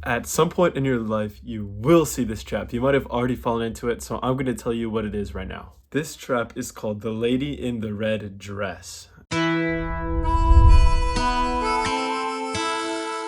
At some point in your life, you will see this trap. You might have already fallen into it, so I'm going to tell you what it is right now. This trap is called the lady in the red dress.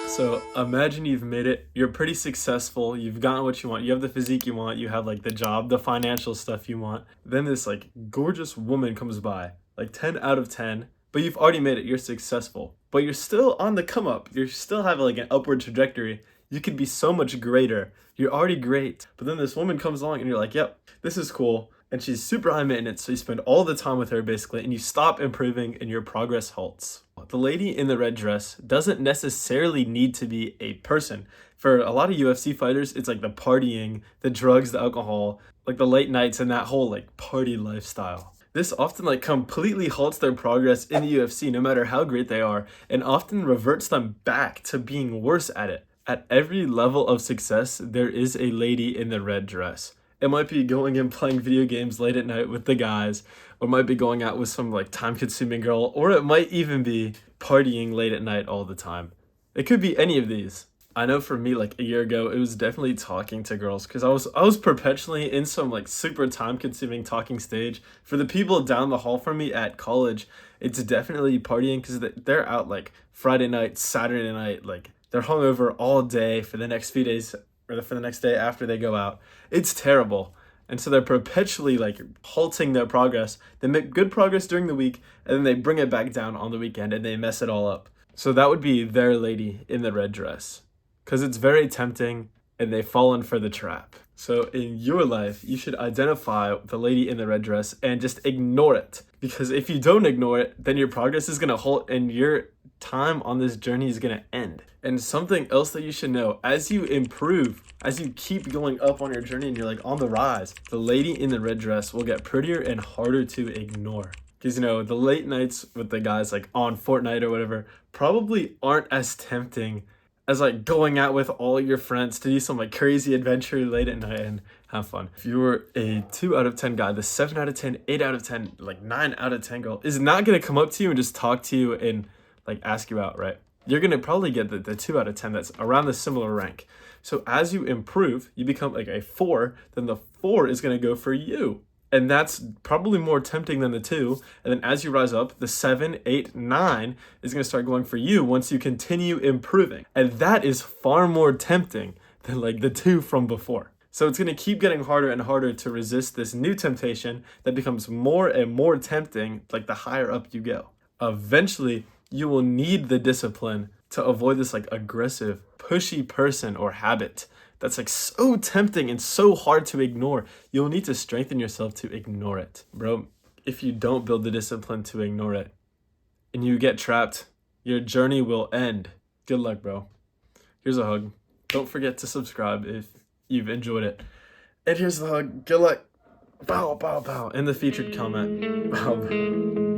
So imagine you've made it, you're pretty successful, you've gotten what you want, you have the physique you want, you have like the job, the financial stuff you want. Then this like gorgeous woman comes by, like 10 out of 10, but you've already made it, you're successful. But you're still on the come up, you still have like an upward trajectory. You could be so much greater. You're already great. But then this woman comes along and you're like, yep, this is cool. And she's super high maintenance, so you spend all the time with her basically, and you stop improving and your progress halts. The lady in the red dress doesn't necessarily need to be a person. For a lot of UFC fighters, it's like the partying, the drugs, the alcohol, like the late nights and that whole like party lifestyle. This often like completely halts their progress in the UFC no matter how great they are, and often reverts them back to being worse at it. At every level of success, there is a lady in the red dress. It might be going and playing video games late at night with the guys, or it might be going out with some like time-consuming girl, or it might even be partying late at night all the time. It could be any of these. I know for me, like a year ago, it was definitely talking to girls because I was perpetually in some like super time-consuming talking stage. For the people down the hall from me at college, it's definitely partying because they're out like Friday night, Saturday night, like they're hungover all day for the next few days or for the next day after they go out. It's terrible. And so they're perpetually like halting their progress. They make good progress during the week and then they bring it back down on the weekend and they mess it all up. So that would be their lady in the red dress because it's very tempting and they've fallen for the trap. So in your life, you should identify the lady in the red dress and just ignore it. Because if you don't ignore it, then your progress is going to halt and your time on this journey is going to end. And something else that you should know, as you improve, as you keep going up on your journey and you're like on the rise, the lady in the red dress will get prettier and harder to ignore. Because, you know, the late nights with the guys like on Fortnite or whatever probably aren't as tempting as like going out with all your friends to do some like crazy adventure late at night and have fun. If you were a 2 out of 10 guy, the 7 out of 10, 8 out of 10, like 9 out of 10 girl is not going to come up to you and just talk to you and like ask you out, right? You're going to probably get the 2 out of 10 that's around the similar rank. So as you improve, you become like a 4, then the 4 is going to go for you. And that's probably more tempting than the 2. And then as you rise up, the 7, 8, 9 is going to start going for you once you continue improving. And that is far more tempting than like the 2 from before. So it's going to keep getting harder and harder to resist this new temptation that becomes more and more tempting like the higher up you go. Eventually, you will need the discipline to avoid this like aggressive, pushy person or habit that's like so tempting and so hard to ignore. You'll need to strengthen yourself to ignore it. Bro, if you don't build the discipline to ignore it and you get trapped, your journey will end. Good luck, bro. Here's a hug. Don't forget to subscribe if you've enjoyed it. And here's the hug. Good luck. Bow, bow, bow. In the featured comment. Bow, bow.